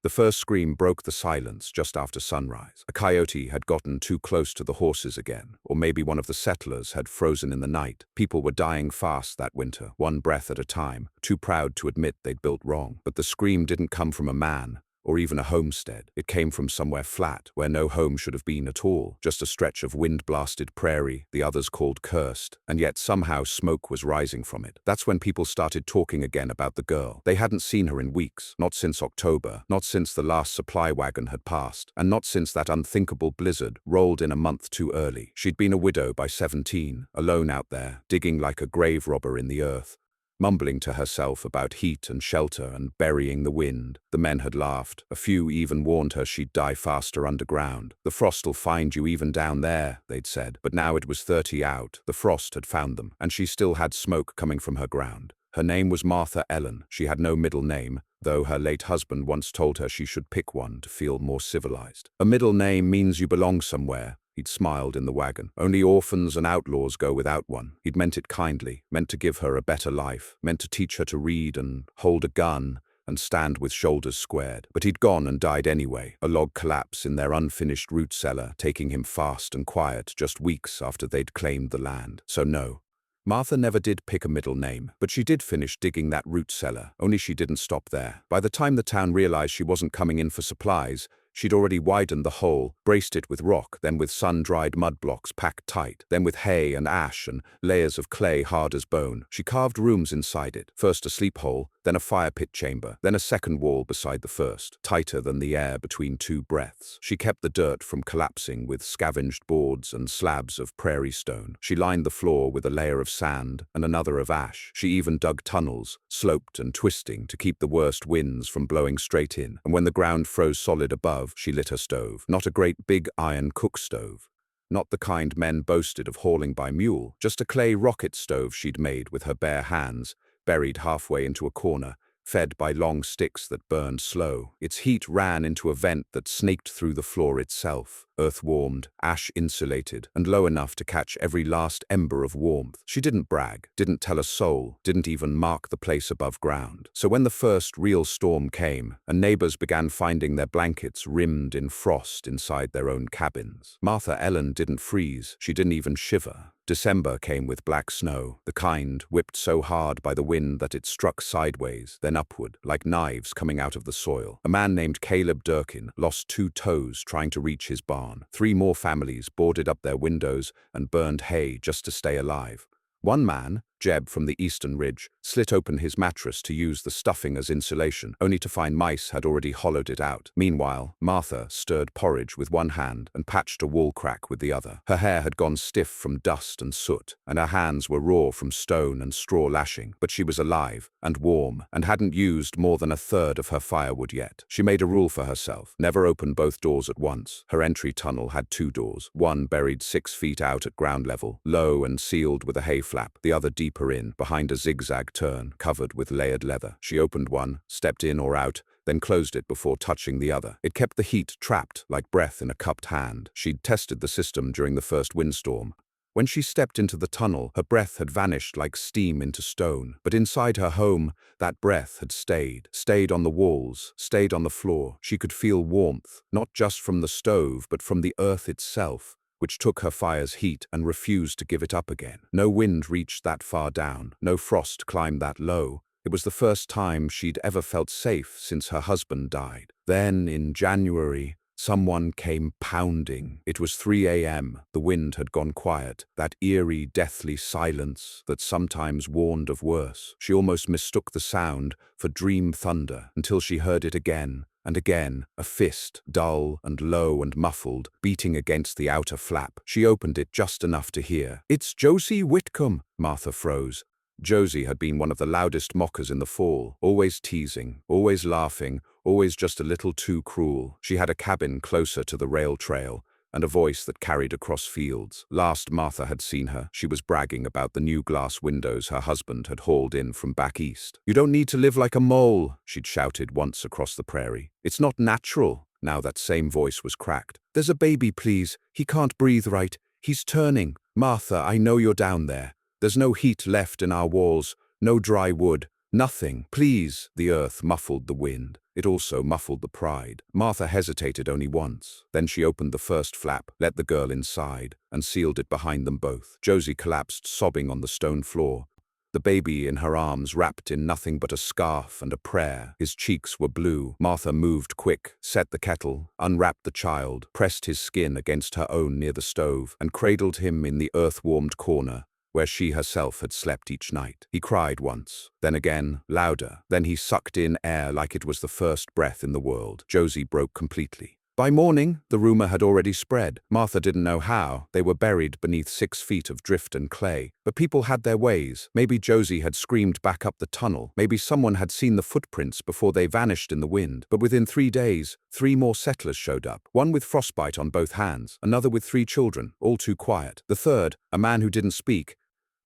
The first scream broke the silence just after sunrise. A coyote had gotten too close to the horses again, or maybe one of the settlers had frozen in the night. People were dying fast that winter, one breath at a time, too proud to admit they'd built wrong. But the scream didn't come from a man, or even a homestead. It came from somewhere flat, where no home should have been at all, just a stretch of wind-blasted prairie the others called cursed, and yet somehow smoke was rising from it. That's when people started talking again about the girl. They hadn't seen her in weeks, not since October, not since the last supply wagon had passed, and not since that unthinkable blizzard rolled in a month too early. She'd been a widow by 17, alone out there, digging like a grave robber in the earth, mumbling to herself about heat and shelter and burying the wind. The men had laughed. A few even warned her she'd die faster underground. The frost'll find you even down there, they'd said. But now it was 30 out. The frost had found them, and she still had smoke coming from her ground. Her name was Martha Ellen. She had no middle name, though her late husband once told her she should pick one to feel more civilized. A middle name means you belong somewhere. He'd smiled in the wagon. Only orphans and outlaws go without one. He'd meant it kindly, meant to give her a better life, meant to teach her to read and hold a gun and stand with shoulders squared. But he'd gone and died anyway, a log collapse in their unfinished root cellar, taking him fast and quiet just weeks after they'd claimed the land. So no, Martha never did pick a middle name, but she did finish digging that root cellar, only she didn't stop there. By the time the town realized she wasn't coming in for supplies, she'd already widened the hole, braced it with rock, then with sun-dried mud blocks packed tight, then with hay and ash and layers of clay hard as bone. She carved rooms inside it, first a sleep hole, then a fire pit chamber, then a second wall beside the first, tighter than the air between two breaths. She kept the dirt from collapsing with scavenged boards and slabs of prairie stone. She lined the floor with a layer of sand and another of ash. She even dug tunnels, sloped and twisting, to keep the worst winds from blowing straight in. And when the ground froze solid above, she lit her stove. Not a great big iron cook stove. Not the kind men boasted of hauling by mule, just a clay rocket stove she'd made with her bare hands, buried halfway into a corner, fed by long sticks that burned slow. Its heat ran into a vent that snaked through the floor itself, earth-warmed, ash-insulated, and low enough to catch every last ember of warmth. She didn't brag, didn't tell a soul, didn't even mark the place above ground. So when the first real storm came, and neighbors began finding their blankets rimmed in frost inside their own cabins, Martha Ellen didn't freeze, she didn't even shiver. December came with black snow, the kind whipped so hard by the wind that it struck sideways, then upward, like knives coming out of the soil. A man named Caleb Durkin lost 2 toes trying to reach his barn. 3 more families boarded up their windows and burned hay just to stay alive. One man, Jeb from the Eastern Ridge, slit open his mattress to use the stuffing as insulation, only to find mice had already hollowed it out. Meanwhile, Martha stirred porridge with one hand and patched a wall crack with the other. Her hair had gone stiff from dust and soot, and her hands were raw from stone and straw lashing, but she was alive and warm and hadn't used more than a third of her firewood yet. She made a rule for herself: never open both doors at once. Her entry tunnel had 2 doors, one buried 6 feet out at ground level, low and sealed with a hay flap, the other deeper in, behind a zigzag turn, covered with layered leather. She opened one, stepped in or out, then closed it before touching the other. It kept the heat trapped like breath in a cupped hand. She'd tested the system during the first windstorm. When she stepped into the tunnel, her breath had vanished like steam into stone. But inside her home, that breath had stayed on the walls, stayed on the floor. She could feel warmth, not just from the stove, but from the earth itself, which took her fire's heat and refused to give it up again. No wind reached that far down, no frost climbed that low. It was the first time she'd ever felt safe since her husband died. Then, in January, someone came pounding. It was 3 a.m. The wind had gone quiet, that eerie, deathly silence that sometimes warned of worse. She almost mistook the sound for dream thunder until she heard it again. And again, a fist, dull and low and muffled, beating against the outer flap. She opened it just enough to hear. "It's Josie Whitcomb." Martha froze. Josie had been one of the loudest mockers in the fall, always teasing, always laughing, always just a little too cruel. She had a cabin closer to the rail trail, and a voice that carried across fields. Last Martha had seen her, she was bragging about the new glass windows her husband had hauled in from back east. "You don't need to live like a mole," she'd shouted once across the prairie. "It's not natural." Now that same voice was cracked. "There's a baby, please. He can't breathe right. He's turning. Martha, I know you're down there. There's no heat left in our walls, no dry wood, nothing. Please." The earth muffled the wind. It also muffled the pride. Martha hesitated only once. Then she opened the first flap, let the girl inside, and sealed it behind them both. Josie collapsed, sobbing on the stone floor. The baby in her arms wrapped in nothing but a scarf and a prayer. His cheeks were blue. Martha moved quick, set the kettle, unwrapped the child, pressed his skin against her own near the stove, and cradled him in the earth-warmed corner where she herself had slept each night. He cried once, then again, louder. Then he sucked in air like it was the first breath in the world. Josie broke completely. By morning, the rumor had already spread. Martha didn't know how. They were buried beneath 6 feet of drift and clay. But people had their ways. Maybe Josie had screamed back up the tunnel. Maybe someone had seen the footprints before they vanished in the wind. But within 3 days, 3 more settlers showed up. One with frostbite on both hands, another with 3 children, all too quiet. The third, a man who didn't speak,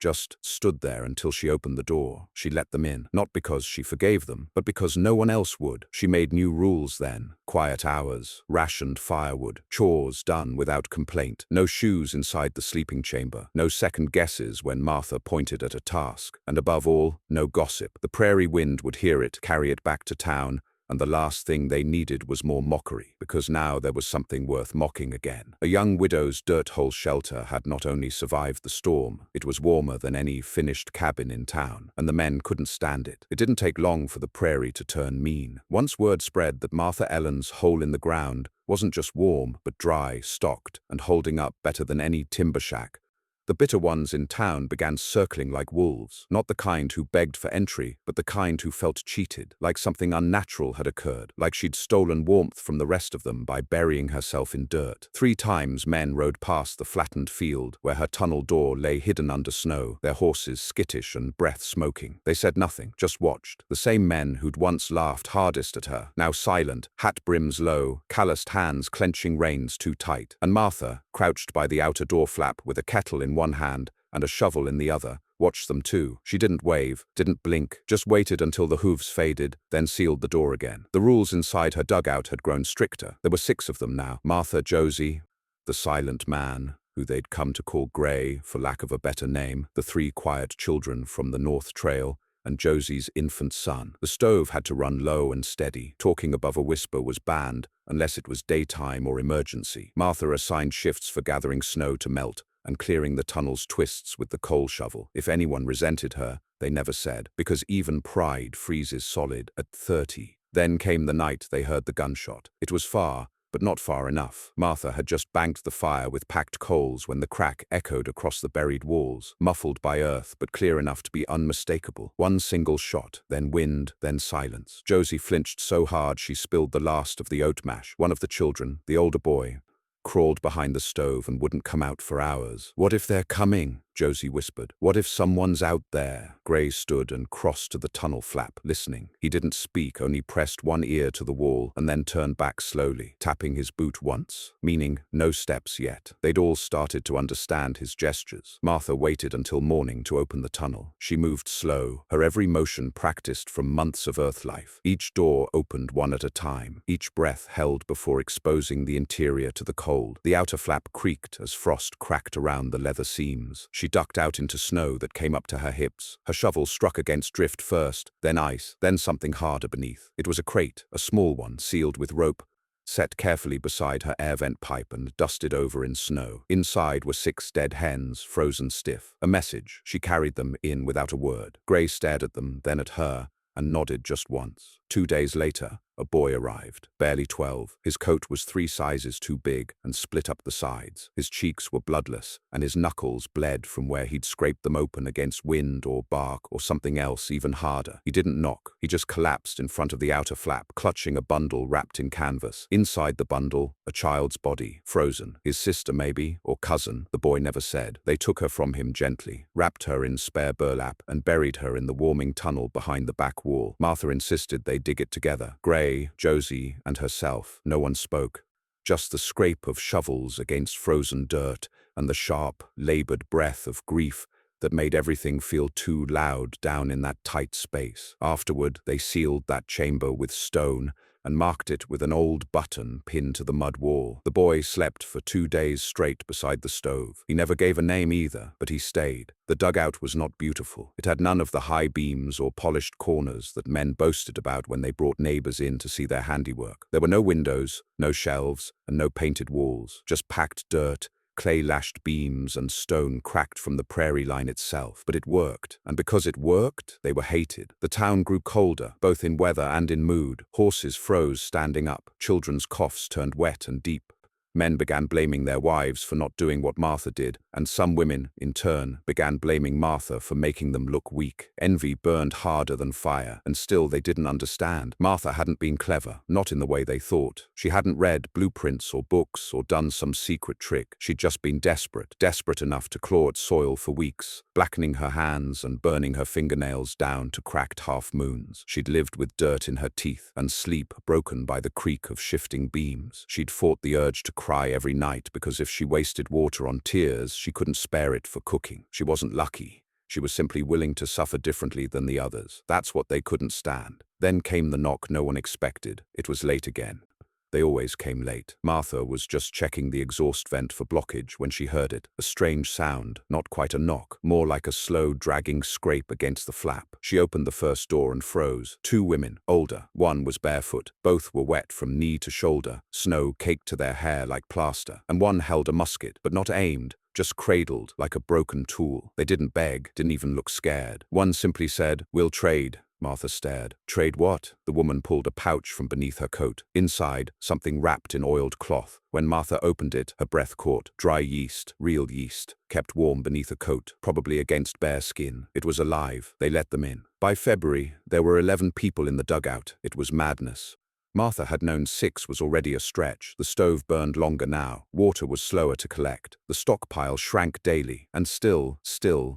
just stood there until she opened the door. She let them in, not because she forgave them, but because no one else would. She made new rules then. Quiet hours, rationed firewood, chores done without complaint, no shoes inside the sleeping chamber, no second guesses when Martha pointed at a task, and above all, no gossip. The prairie wind would hear it, carry it back to town, and the last thing they needed was more mockery, because now there was something worth mocking again. A young widow's dirt-hole shelter had not only survived the storm, it was warmer than any finished cabin in town, and the men couldn't stand it. It didn't take long for the prairie to turn mean. Once word spread that Martha Ellen's hole in the ground wasn't just warm, but dry, stocked, and holding up better than any timber shack, the bitter ones in town began circling like wolves, not the kind who begged for entry, but the kind who felt cheated, like something unnatural had occurred, like she'd stolen warmth from the rest of them by burying herself in dirt. 3 times men rode past the flattened field where her tunnel door lay hidden under snow, their horses skittish and breath smoking. They said nothing, just watched. The same men who'd once laughed hardest at her, now silent, hat brims low, calloused hands clenching reins too tight. And Martha, crouched by the outer door flap with a kettle in one hand and a shovel in the other, watched them too. She didn't wave, didn't blink, just waited until the hooves faded, then sealed the door again. The rules inside her dugout had grown stricter. There were 6 of them now. Martha, Josie, the silent man, who they'd come to call Gray for lack of a better name, the 3 quiet children from the North Trail, and Josie's infant son. The stove had to run low and steady. Talking above a whisper was banned, unless it was daytime or emergency. Martha assigned shifts for gathering snow to melt and clearing the tunnel's twists with the coal shovel. If anyone resented her, they never said, because even pride freezes solid at 30. Then came the night they heard the gunshot. It was far, but not far enough. Martha had just banked the fire with packed coals when the crack echoed across the buried walls, muffled by earth but clear enough to be unmistakable. One single shot, then wind, then silence. Josie flinched so hard she spilled the last of the oat mash. One of the children, the older boy, crawled behind the stove and wouldn't come out for hours. "What if they're coming?" Josie whispered. "What if someone's out there?" Gray stood and crossed to the tunnel flap, listening. He didn't speak, only pressed one ear to the wall and then turned back slowly, tapping his boot once, meaning no steps yet. They'd all started to understand his gestures. Martha waited until morning to open the tunnel. She moved slow, her every motion practiced from months of Earth life. Each door opened one at a time, each breath held before exposing the interior to the cold. The outer flap creaked as frost cracked around the leather seams. She ducked out into snow that came up to her hips. Her shovel struck against drift first, then ice, then something harder beneath. It was a crate, a small one, sealed with rope, set carefully beside her air vent pipe and dusted over in snow. Inside were 6 dead hens, frozen stiff. A message. She carried them in without a word. Gray stared at them, then at her, and nodded just once. 2 days later, a boy arrived, barely 12. His coat was 3 sizes too big and split up the sides. His cheeks were bloodless, and his knuckles bled from where he'd scraped them open against wind or bark or something else even harder. He didn't knock. He just collapsed in front of the outer flap, clutching a bundle wrapped in canvas. Inside the bundle, a child's body, frozen. His sister maybe, or cousin, the boy never said. They took her from him gently, wrapped her in spare burlap, and buried her in the warming tunnel behind the back wall. Martha insisted they dig it together. Gray, Josie, and herself. No one spoke. Just the scrape of shovels against frozen dirt and the sharp, labored breath of grief that made everything feel too loud down in that tight space. Afterward, they sealed that chamber with stone and marked it with an old button pinned to the mud wall. The boy slept for 2 days straight beside the stove. He never gave a name either, but he stayed. The dugout was not beautiful. It had none of the high beams or polished corners that men boasted about when they brought neighbors in to see their handiwork. There were no windows, no shelves, and no painted walls, just packed dirt, clay-lashed beams, and stone cracked from the prairie line itself. But it worked, and because it worked, they were hated. The town grew colder, both in weather and in mood. Horses froze standing up. Children's coughs turned wet and deep. Men began blaming their wives for not doing what Martha did, and some women, in turn, began blaming Martha for making them look weak. Envy burned harder than fire, and still they didn't understand. Martha hadn't been clever, not in the way they thought. She hadn't read blueprints or books or done some secret trick. She'd just been desperate, desperate enough to claw at soil for weeks, blackening her hands and burning her fingernails down to cracked half-moons. She'd lived with dirt in her teeth and sleep broken by the creak of shifting beams. She'd fought the urge to cry every night because if she wasted water on tears, she couldn't spare it for cooking. She wasn't lucky. She was simply willing to suffer differently than the others. That's what they couldn't stand. Then came the knock no one expected. It was late again. They always came late. Martha was just checking the exhaust vent for blockage when she heard it. A strange sound, not quite a knock, more like a slow, dragging scrape against the flap. She opened the first door and froze. 2 women, older. One was barefoot. Both were wet from knee to shoulder. Snow caked to their hair like plaster. And one held a musket, but not aimed, just cradled like a broken tool. They didn't beg, didn't even look scared. One simply said, "We'll trade." Martha stared. "Trade what?" The woman pulled a pouch from beneath her coat. Inside, something wrapped in oiled cloth. When Martha opened it, her breath caught. Dry yeast, real yeast, kept warm beneath a coat, probably against bare skin. It was alive. They let them in. By February, there were 11 people in the dugout. It was madness. Martha had known 6 was already a stretch. The stove burned longer now. Water was slower to collect. The stockpile shrank daily. And still,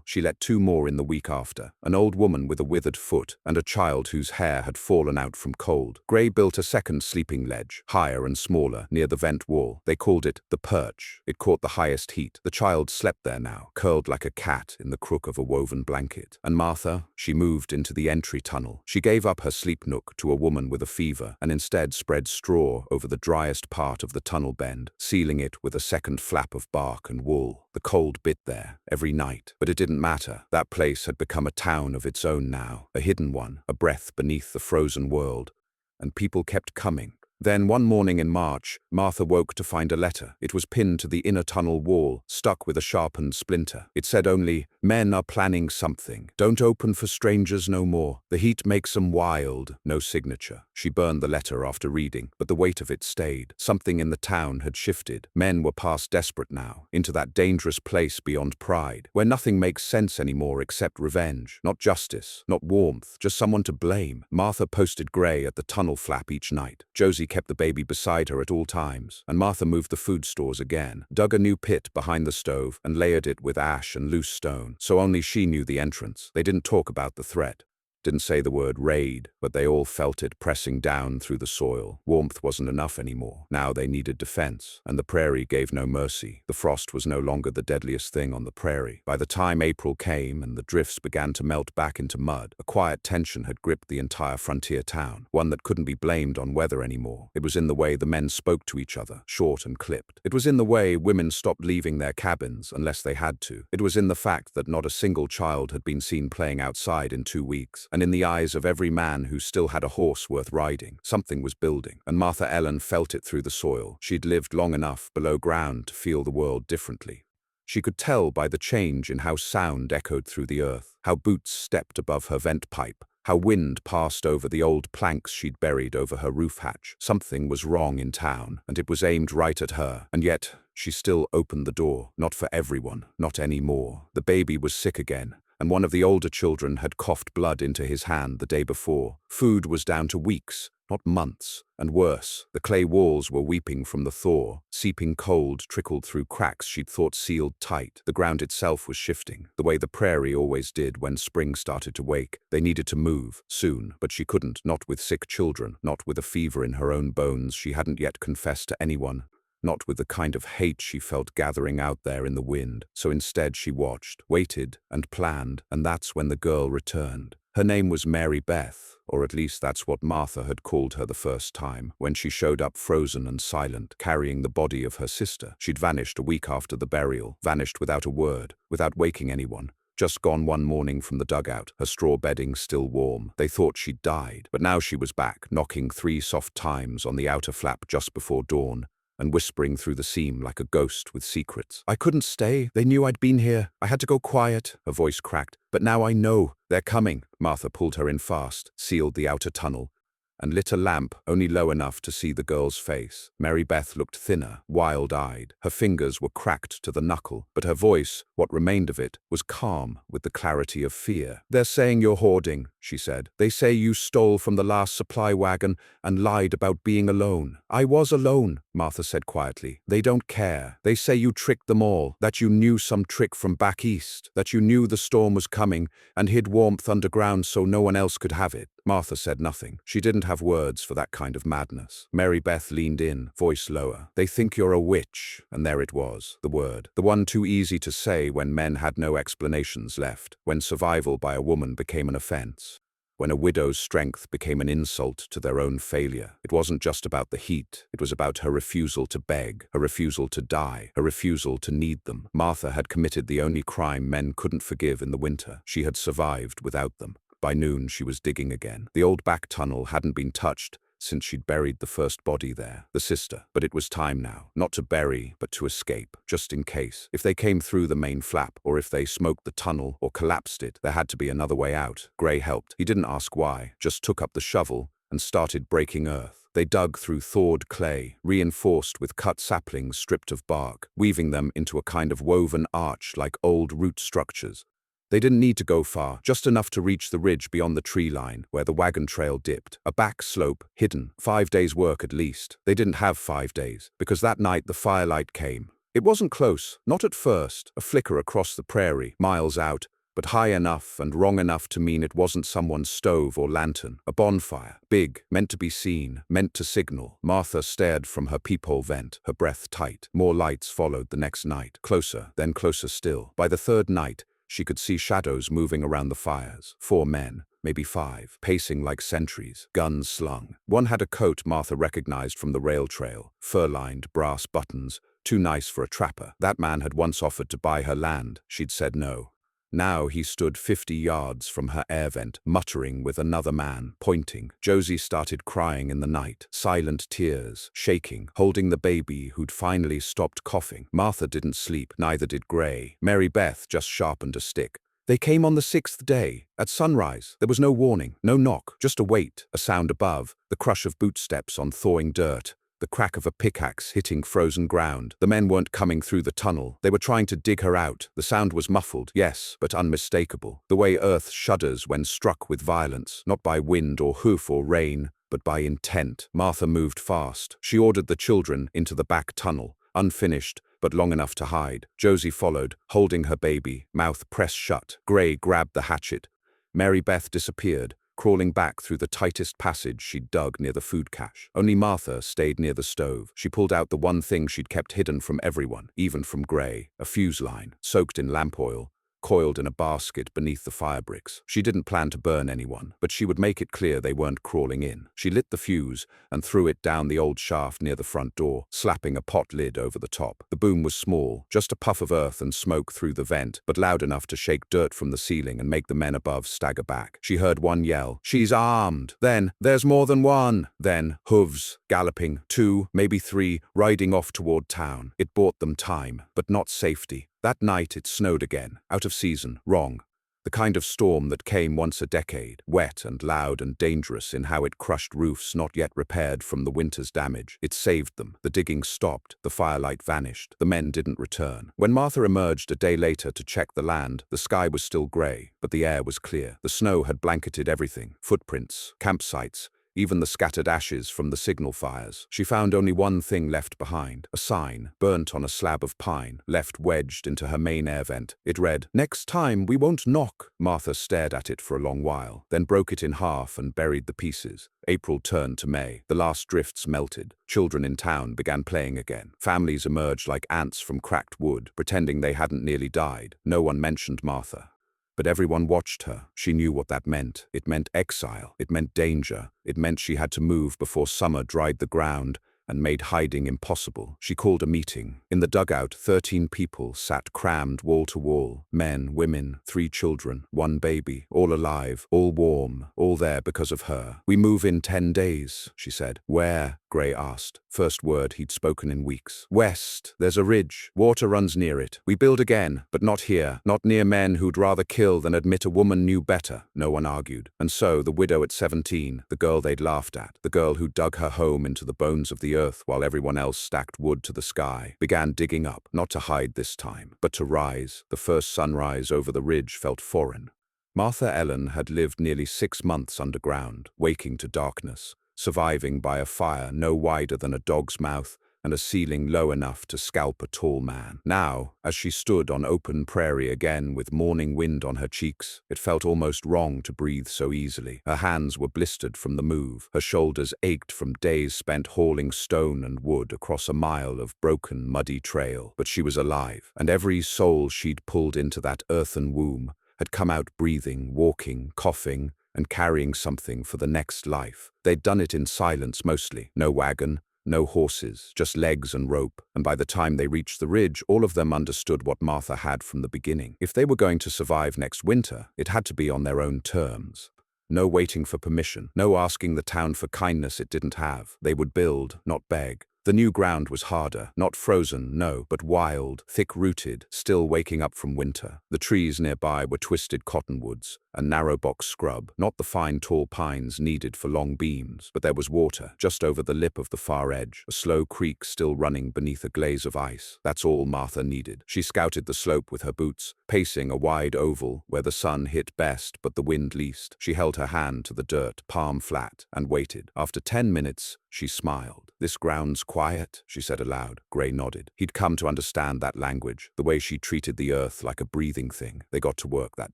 she let 2 more in the week after. An old woman with a withered foot and a child whose hair had fallen out from cold. Gray built a second sleeping ledge, higher and smaller, near the vent wall. They called it the perch. It caught the highest heat. The child slept there now, curled like a cat in the crook of a woven blanket. And Martha, she moved into the entry tunnel. She gave up her sleep nook to a woman with a fever and instead spread straw over the driest part of the tunnel bend, sealing it with a second flap of bark and wool. The cold bit there, every night. But it didn't matter. That place had become a town of its own now, a hidden one, a breath beneath the frozen world. And people kept coming. Then one morning in March, Martha woke to find a letter. It was pinned to the inner tunnel wall, stuck with a sharpened splinter. It said only, "Men are planning something. Don't open for strangers no more. The heat makes them wild." No signature. She burned the letter after reading, but the weight of it stayed. Something in the town had shifted. Men were past desperate now, into that dangerous place beyond pride, where nothing makes sense anymore except revenge. Not justice, not warmth, just someone to blame. Martha posted Gray at the tunnel flap each night. Josie kept the baby beside her at all times, and Martha moved the food stores again, dug a new pit behind the stove, and layered it with ash and loose stone, so only she knew the entrance. They didn't talk about the threat. Didn't say the word raid, but they all felt it pressing down through the soil. Warmth wasn't enough anymore. Now they needed defense, and the prairie gave no mercy. The frost was no longer the deadliest thing on the prairie. By the time April came and the drifts began to melt back into mud, a quiet tension had gripped the entire frontier town, one that couldn't be blamed on weather anymore. It was in the way the men spoke to each other, short and clipped. It was in the way women stopped leaving their cabins unless they had to. It was in the fact that not a single child had been seen playing outside in 2 weeks. And in the eyes of every man who still had a horse worth riding, something was building, and Martha Ellen felt it through the soil. She'd lived long enough below ground to feel the world differently. She could tell by the change in how sound echoed through the earth, how boots stepped above her vent pipe, how wind passed over the old planks she'd buried over her roof hatch. Something was wrong in town, and it was aimed right at her, and yet she still opened the door. Not for everyone, not anymore. The baby was sick again, and one of the older children had coughed blood into his hand the day before. Food was down to weeks, not months. And worse, the clay walls were weeping from the thaw. Seeping cold trickled through cracks she'd thought sealed tight. The ground itself was shifting, the way the prairie always did when spring started to wake. They needed to move, soon, but she couldn't, not with sick children, not with a fever in her own bones she hadn't yet confessed to anyone. not with the kind of hate she felt gathering out there in the wind. So instead she watched, waited, and planned, and that's when the girl returned. Her name was Mary Beth, or at least that's what Martha had called her the first time, when she showed up frozen and silent, carrying the body of her sister. She'd vanished a week after the burial, vanished without a word, without waking anyone. Just gone one morning from the dugout, her straw bedding still warm. They thought she'd died, but now she was back, knocking 3 soft times on the outer flap just before dawn, and whispering through the seam like a ghost with secrets. "I couldn't stay. They knew I'd been here. I had to go quiet," her voice cracked. "But now I know. They're coming." Martha pulled her in fast, sealed the outer tunnel, and lit a lamp only low enough to see the girl's face. Mary Beth looked thinner, wild-eyed. Her fingers were cracked to the knuckle, but her voice, what remained of it, was calm with the clarity of fear. "They're saying you're hoarding," she said. "They say you stole from the last supply wagon and lied about being alone." "I was alone," Martha said quietly. "They don't care. They say you tricked them all, that you knew some trick from back east, that you knew the storm was coming and hid warmth underground so no one else could have it." Martha said nothing. She didn't have words for that kind of madness. Mary Beth leaned in, voice lower. "They think you're a witch." And there it was, the word. The one too easy to say when men had no explanations left, when survival by a woman became an offense, when a widow's strength became an insult to their own failure. It wasn't just about the heat. It was about her refusal to beg, her refusal to die, her refusal to need them. Martha had committed the only crime men couldn't forgive in the winter. She had survived without them. By noon, she was digging again. The old back tunnel hadn't been touched since she'd buried the first body there, the sister. But it was time now, not to bury, but to escape, just in case. If they came through the main flap, or if they smoked the tunnel or collapsed it, there had to be another way out. Gray helped. He didn't ask why, just took up the shovel and started breaking earth. They dug through thawed clay, reinforced with cut saplings stripped of bark, weaving them into a kind of woven arch like old root structures. They didn't need to go far, just enough to reach the ridge beyond the tree line, where the wagon trail dipped. A back slope, hidden. 5 days' work at least. They didn't have 5 days, because that night the firelight came. It wasn't close, not at first, a flicker across the prairie, miles out, but high enough and wrong enough to mean it wasn't someone's stove or lantern. A bonfire, big, meant to be seen, meant to signal. Martha stared from her peephole vent, her breath tight. More lights followed the next night, closer, then closer still. By the 3rd night, she could see shadows moving around the fires. 4 men, maybe 5, pacing like sentries, guns slung. One had a coat Martha recognized from the rail trail, fur-lined, brass buttons, too nice for a trapper. That man had once offered to buy her land. She'd said no. Now he stood 50 yards from her air vent, muttering with another man, pointing. Josie started crying in the night, silent tears, shaking, holding the baby who'd finally stopped coughing. Martha didn't sleep, neither did Gray. Mary Beth just sharpened a stick. "They came on the 6th day, at sunrise. There was no warning, no knock, just a wait, a sound above, the crush of bootsteps on thawing dirt, the crack of a pickaxe hitting frozen ground. The men weren't coming through the tunnel. They were trying to dig her out. The sound was muffled, yes, but unmistakable. The way earth shudders when struck with violence, not by wind or hoof or rain, but by intent. Martha moved fast. She ordered the children into the back tunnel, unfinished, but long enough to hide. Josie followed, holding her baby, mouth pressed shut. Gray grabbed the hatchet. Mary Beth disappeared, crawling back through the tightest passage she'd dug near the food cache. Only Martha stayed near the stove. She pulled out the one thing she'd kept hidden from everyone, even from Gray, a fuse line, soaked in lamp oil, coiled in a basket beneath the fire bricks. She didn't plan to burn anyone, but she would make it clear they weren't crawling in. She lit the fuse and threw it down the old shaft near the front door, slapping a pot lid over the top. The boom was small, just a puff of earth and smoke through the vent, but loud enough to shake dirt from the ceiling and make the men above stagger back. She heard one yell, "She's armed!" Then, "There's more than one!" Then, hooves, galloping, 2, maybe 3, riding off toward town. It bought them time, but not safety. That night it snowed again, out of season, wrong. The kind of storm that came once a decade, wet and loud and dangerous in how it crushed roofs not yet repaired from the winter's damage. It saved them. The digging stopped, the firelight vanished, the men didn't return. When Martha emerged a day later to check the land, the sky was still gray, but the air was clear. The snow had blanketed everything, footprints, campsites, even the scattered ashes from the signal fires. She found only one thing left behind, a sign, burnt on a slab of pine, left wedged into her main air vent. It read, "Next time we won't knock." Martha stared at it for a long while, then broke it in half and buried the pieces. April turned to May. The last drifts melted. Children in town began playing again. Families emerged like ants from cracked wood, pretending they hadn't nearly died. No one mentioned Martha. But everyone watched her. She knew what that meant. It meant exile. It meant danger. It meant she had to move before summer dried the ground and made hiding impossible. She called a meeting. In the dugout, 13 people sat crammed wall to wall. Men, women, 3 children, 1 baby, all alive, all warm, all there because of her. "We move in 10 days, she said. "Where?" Gray asked. First word he'd spoken in weeks. "West. There's a ridge. Water runs near it. We build again, but not here. Not near men who'd rather kill than admit a woman knew better." No one argued. And so the widow at 17, the girl they'd laughed at, the girl who dug her home into the bones of the earth while everyone else stacked wood to the sky, began digging up, not to hide this time, but to rise. The first sunrise over the ridge felt foreign. Martha Ellen had lived nearly 6 months underground, waking to darkness, surviving by a fire no wider than a dog's mouth and a ceiling low enough to scalp a tall man. Now, as she stood on open prairie again with morning wind on her cheeks, it felt almost wrong to breathe so easily. Her hands were blistered from the move. Her shoulders ached from days spent hauling stone and wood across a mile of broken, muddy trail. But she was alive, and every soul she'd pulled into that earthen womb had come out breathing, walking, coughing, and carrying something for the next life. They'd done it in silence mostly. No wagon, no horses, just legs and rope. And by the time they reached the ridge, all of them understood what Martha had from the beginning. If they were going to survive next winter, it had to be on their own terms. No waiting for permission, no asking the town for kindness it didn't have. They would build, not beg. The new ground was harder, not frozen, no, but wild, thick-rooted, still waking up from winter. The trees nearby were twisted cottonwoods, a narrow box scrub, not the fine tall pines needed for long beams, but there was water, just over the lip of the far edge, a slow creek still running beneath a glaze of ice. That's all Martha needed. She scouted the slope with her boots, pacing a wide oval where the sun hit best but the wind least. She held her hand to the dirt, palm flat, and waited. After 10 minutes, she smiled. "This ground's quiet," she said aloud. Gray nodded. He'd come to understand that language, the way she treated the earth like a breathing thing. They got to work that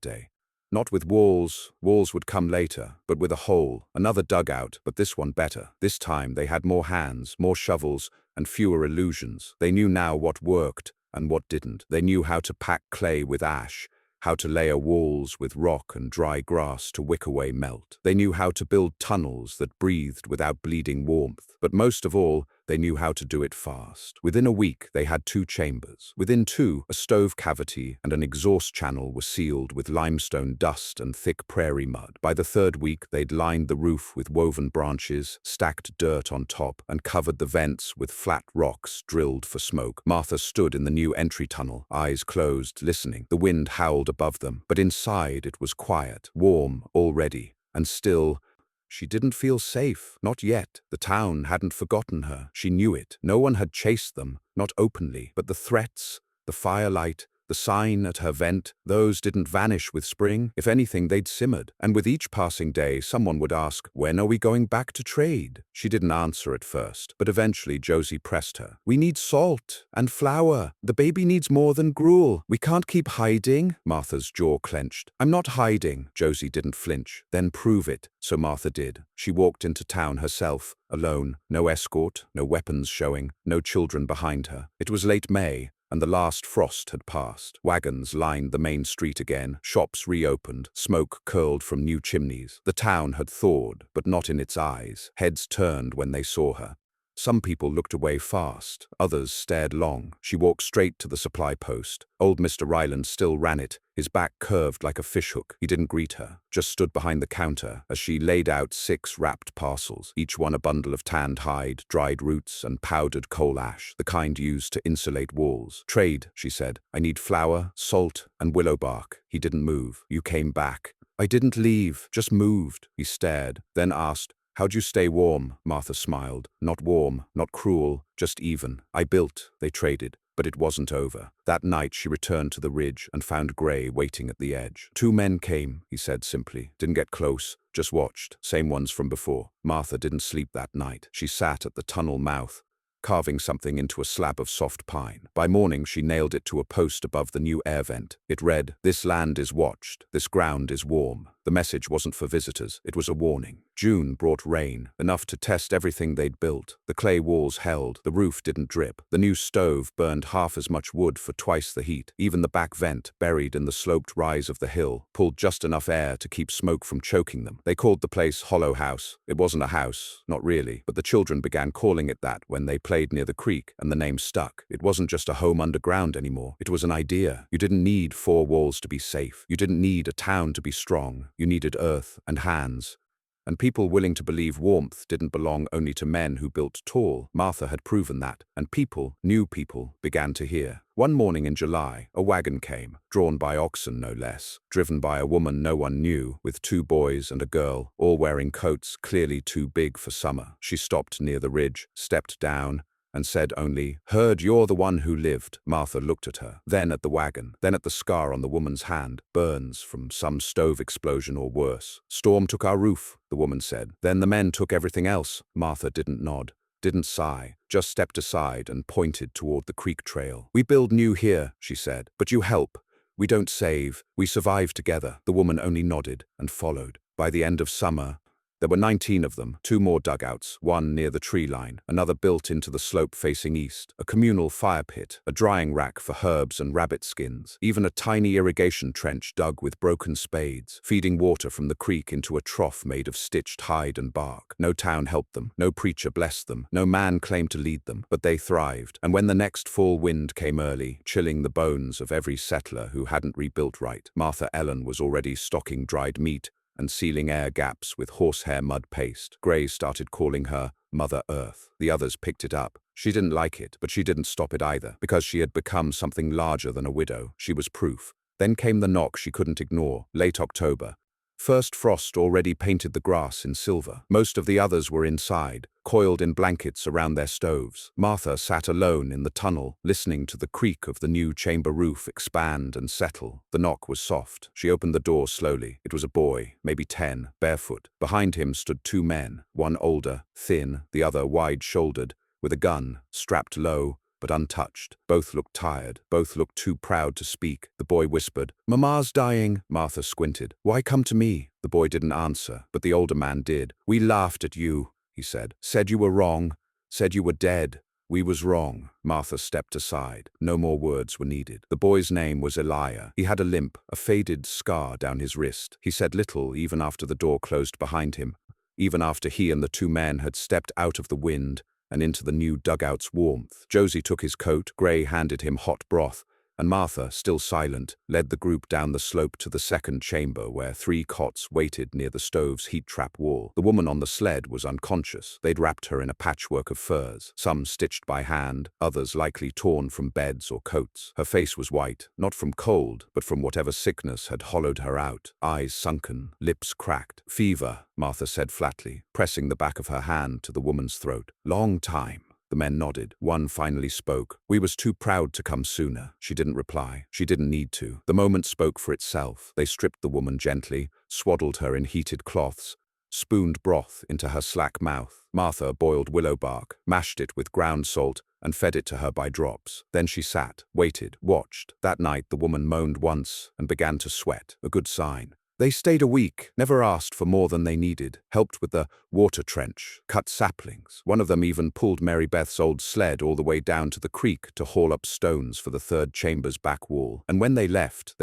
day. Not with walls would come later, but with a hole, another dugout, but this one better. This time they had more hands, more shovels, and fewer illusions. They knew now what worked and what didn't. They knew how to pack clay with ash, how to layer walls with rock and dry grass to wick away melt. They knew how to build tunnels that breathed without bleeding warmth. But most of all, they knew how to do it fast. Within a week, they had 2 chambers. Within 2, a stove cavity and an exhaust channel were sealed with limestone dust and thick prairie mud. By the 3rd week, they'd lined the roof with woven branches, stacked dirt on top, and covered the vents with flat rocks drilled for smoke. Martha stood in the new entry tunnel, eyes closed, listening. The wind howled above them, but inside it was quiet, warm already, and still. She didn't feel safe, not yet. The town hadn't forgotten her. She knew it. No one had chased them, not openly, but the threats, the firelight, the sign at her vent, those didn't vanish with spring. If anything, they'd simmered. And with each passing day, someone would ask, "When are we going back to trade?" She didn't answer at first, but eventually Josie pressed her. "We need salt and flour. The baby needs more than gruel. We can't keep hiding." Martha's jaw clenched. "I'm not hiding." Josie didn't flinch. "Then prove it." So Martha did. She walked into town herself, alone, no escort, no weapons showing, no children behind her. It was late May, and the last frost had passed. Wagons lined the main street again, shops reopened, smoke curled from new chimneys. The town had thawed, but not in its eyes. Heads turned when they saw her. Some people looked away fast, others stared long. She walked straight to the supply post. Old Mr. Ryland still ran it, his back curved like a fishhook. He didn't greet her, just stood behind the counter as she laid out 6 wrapped parcels, each one a bundle of tanned hide, dried roots, and powdered coal ash, the kind used to insulate walls. "Trade," she said. "I need flour, salt, and willow bark." He didn't move. "You came back." "I didn't leave, just moved." He stared, then asked, "How'd you stay warm?" Martha smiled. "Not warm, not cruel, just even. I built, they traded. But it wasn't over. That night she returned to the ridge and found Gray waiting at the edge. "Two men came," he said simply. "Didn't get close, just watched. Same ones from before." Martha didn't sleep that night. She sat at the tunnel mouth, carving something into a slab of soft pine. By morning, she nailed it to a post above the new air vent. It read, "This land is watched. This ground is warm." The message wasn't for visitors. It was a warning. June brought rain, enough to test everything they'd built. The clay walls held. The roof didn't drip. The new stove burned half as much wood for twice the heat. Even the back vent, buried in the sloped rise of the hill, pulled just enough air to keep smoke from choking them. They called the place Hollow House. It wasn't a house, not really, but the children began calling it that when they played near the creek, and the name stuck. It wasn't just a home underground anymore. It was an idea. You didn't need four walls to be safe. You didn't need a town to be strong. You needed earth and hands. And people willing to believe warmth didn't belong only to men who built tall. Martha had proven that, and people, new people, began to hear. One morning in July, a wagon came, drawn by oxen no less, driven by a woman no one knew, with two boys and a girl, all wearing coats clearly too big for summer. She stopped near the ridge, stepped down, and said only, "Heard you're the one who lived." Martha looked at her, then at the wagon, then at the scar on the woman's hand, burns from some stove explosion or worse. "Storm took our roof," the woman said. "Then the men took everything else." Martha didn't nod, didn't sigh, just stepped aside and pointed toward the creek trail. "We build new here," she said, "but you help. We don't save. We survive together." The woman only nodded and followed. By the end of summer, there were 19 of them, 2 more dugouts, one near the tree line, another built into the slope facing east, a communal fire pit, a drying rack for herbs and rabbit skins, even a tiny irrigation trench dug with broken spades, feeding water from the creek into a trough made of stitched hide and bark. No town helped them, no preacher blessed them, no man claimed to lead them, but they thrived. And when the next fall wind came early, chilling the bones of every settler who hadn't rebuilt right, Martha Ellen was already stocking dried meat and sealing air gaps with horsehair mud paste. Gray started calling her Mother Earth. The others picked it up. She didn't like it, but she didn't stop it either. Because she had become something larger than a widow, she was proof. Then came the knock she couldn't ignore, late October. First frost already painted the grass in silver. Most of the others were inside, coiled in blankets around their stoves. Martha sat alone in the tunnel, listening to the creak of the new chamber roof expand and settle. The knock was soft. She opened the door slowly. It was a boy, maybe 10, barefoot. Behind him stood 2 men, one older, thin, the other wide-shouldered, with a gun, strapped low, but untouched. Both looked tired. Both looked too proud to speak. The boy whispered, "Mama's dying." Martha squinted. "Why come to me?" The boy didn't answer, but the older man did. "We laughed at you," he said. "Said you were wrong. Said you were dead. We was wrong." Martha stepped aside. No more words were needed. The boy's name was Elijah. He had a limp, a faded scar down his wrist. He said little even after the door closed behind him, even after he and the 2 men had stepped out of the wind and into the new dugout's warmth. Josie took his coat, Gray handed him hot broth, and Martha, still silent, led the group down the slope to the second chamber where 3 cots waited near the stove's heat-trap wall. The woman on the sled was unconscious. They'd wrapped her in a patchwork of furs, some stitched by hand, others likely torn from beds or coats. Her face was white, not from cold, but from whatever sickness had hollowed her out. Eyes sunken, lips cracked. "Fever," Martha said flatly, pressing the back of her hand to the woman's throat. "Long time." The men nodded. One finally spoke. "We was too proud to come sooner." She didn't reply. She didn't need to. The moment spoke for itself. They stripped the woman gently, swaddled her in heated cloths, spooned broth into her slack mouth. Martha boiled willow bark, mashed it with ground salt, and fed it to her by drops. Then she sat, waited, watched. That night the woman moaned once and began to sweat, a good sign. They stayed a week, never asked for more than they needed, helped with the water trench, cut saplings. One of them even pulled Mary Beth's old sled all the way down to the creek to haul up stones for the 3rd chamber's back wall. And when they left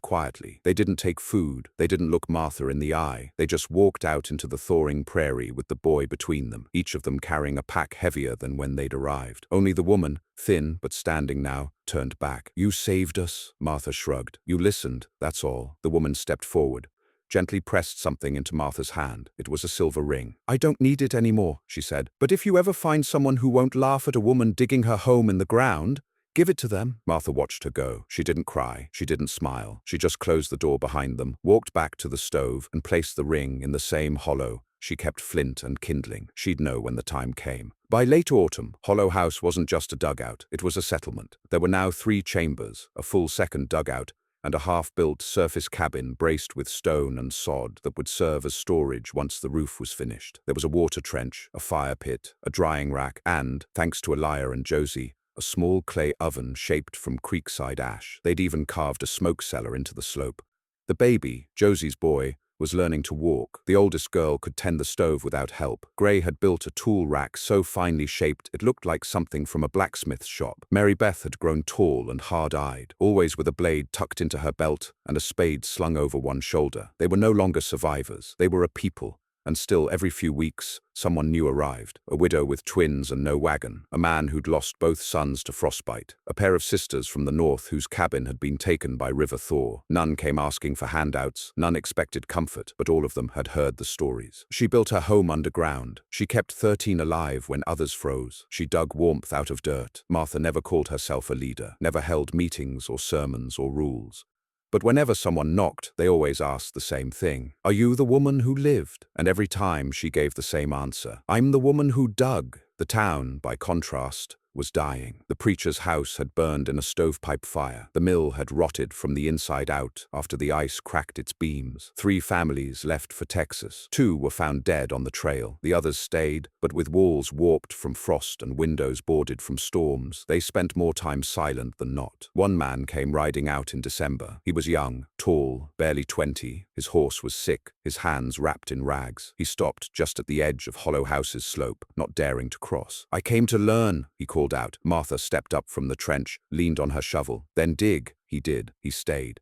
quietly. They didn't take food, they didn't look Martha in the eye. They just walked out into the thawing prairie with the boy between them, each of them carrying a pack heavier than when they'd arrived. Only the woman, thin but standing now, turned back. "You saved us," Martha shrugged. "You listened, that's all." The woman stepped forward, gently pressed something into Martha's hand. It was a silver ring. "I don't need it anymore," she said. "But if you ever find someone who won't laugh at a woman digging her home in the ground, give it to them." Martha watched her go. She didn't cry. She didn't smile. She just closed the door behind them, walked back to the stove, and placed the ring in the same hollow, She kept flint and kindling. She'd know when the time came. By late autumn, Hollow House wasn't just a dugout, it was a settlement. There were now 3 chambers, a full second dugout, and a half-built surface cabin braced with stone and sod that would serve as storage once the roof was finished. There was a water trench, a fire pit, a drying rack, and, thanks to Elia and Josie, a small clay oven shaped from creekside ash. They'd even carved a smoke cellar into the slope. The baby, Josie's boy, was learning to walk. The oldest girl could tend the stove without help. Gray had built a tool rack so finely shaped it looked like something from a blacksmith's shop. Mary Beth had grown tall and hard-eyed, always with a blade tucked into her belt and a spade slung over one shoulder. They were no longer survivors. They were a people. And still, every few weeks, someone new arrived. A widow with twins and no wagon, a man who'd lost both sons to frostbite, a pair of sisters from the north whose cabin had been taken by River Thor. None came asking for handouts, none expected comfort, but all of them had heard the stories. She built her home underground. She kept 13 alive when others froze. She dug warmth out of dirt. Martha never called herself a leader, never held meetings or sermons or rules. But whenever someone knocked, they always asked the same thing. "Are you the woman who lived?" And every time she gave the same answer. "I'm the woman who dug." The town, by contrast, was dying. The preacher's house had burned in a stovepipe fire. The mill had rotted from the inside out after the ice cracked its beams. 3 families left for Texas. 2 were found dead on the trail. The others stayed, but with walls warped from frost and windows boarded from storms. They spent more time silent than not. One man came riding out in December. He was young, tall, barely 20. His horse was sick, his hands wrapped in rags. He stopped just at the edge of Hollow House's slope, not daring to cross. "I came to learn," he called out. Martha stepped up from the trench, leaned on her shovel. "Then dig." He did. He stayed.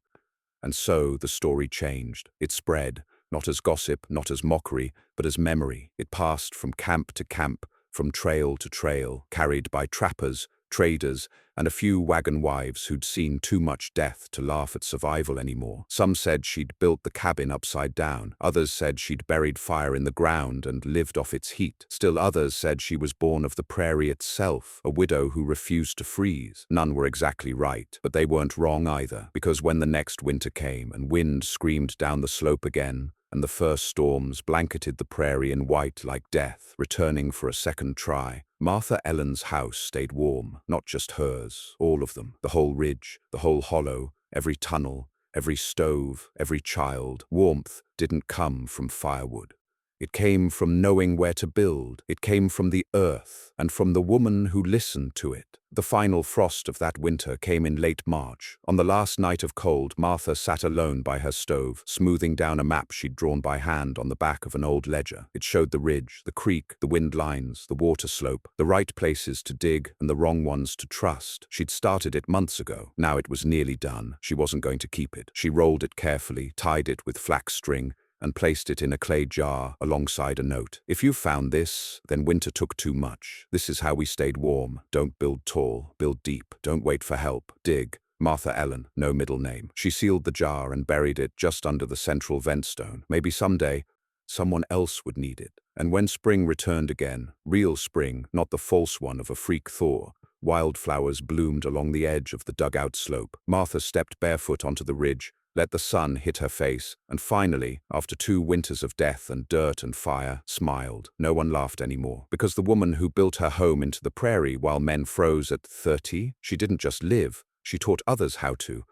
And so the story changed. It spread, not as gossip, not as mockery, but as memory. It passed from camp to camp, from trail to trail, carried by trappers, traders, and a few wagon wives who'd seen too much death to laugh at survival anymore. Some said she'd built the cabin upside down. Others said she'd buried fire in the ground and lived off its heat. Still others said she was born of the prairie itself, a widow who refused to freeze. None were exactly right, but they weren't wrong either, because when the next winter came and wind screamed down the slope again, and the first storms blanketed the prairie in white like death, returning for a second try, Martha Ellen's house stayed warm. Not just hers, all of them. The whole ridge, the whole hollow, every tunnel, every stove, every child. Warmth didn't come from firewood. It came from knowing where to build. It came from the earth and from the woman who listened to it. The final frost of that winter came in late March. On the last night of cold, Martha sat alone by her stove, smoothing down a map she'd drawn by hand on the back of an old ledger. It showed the ridge, the creek, the wind lines, the water slope, the right places to dig and the wrong ones to trust. She'd started it months ago. Now it was nearly done. She wasn't going to keep it. She rolled it carefully, tied it with flax string, and placed it in a clay jar alongside a note. "If you found this, then winter took too much. This is how we stayed warm. Don't build tall, build deep. Don't wait for help. Dig. Martha Ellen," no middle name. She sealed the jar and buried it just under the central vent stone. Maybe someday, someone else would need it. And when spring returned again, real spring, not the false one of a freak Thor, wildflowers bloomed along the edge of the dugout slope. Martha stepped barefoot onto the ridge, let the sun hit her face, and finally, after 2 winters of death and dirt and fire, smiled. No one laughed anymore. Because the woman who built her home into the prairie while men froze at 30, she didn't just live, she taught others how to.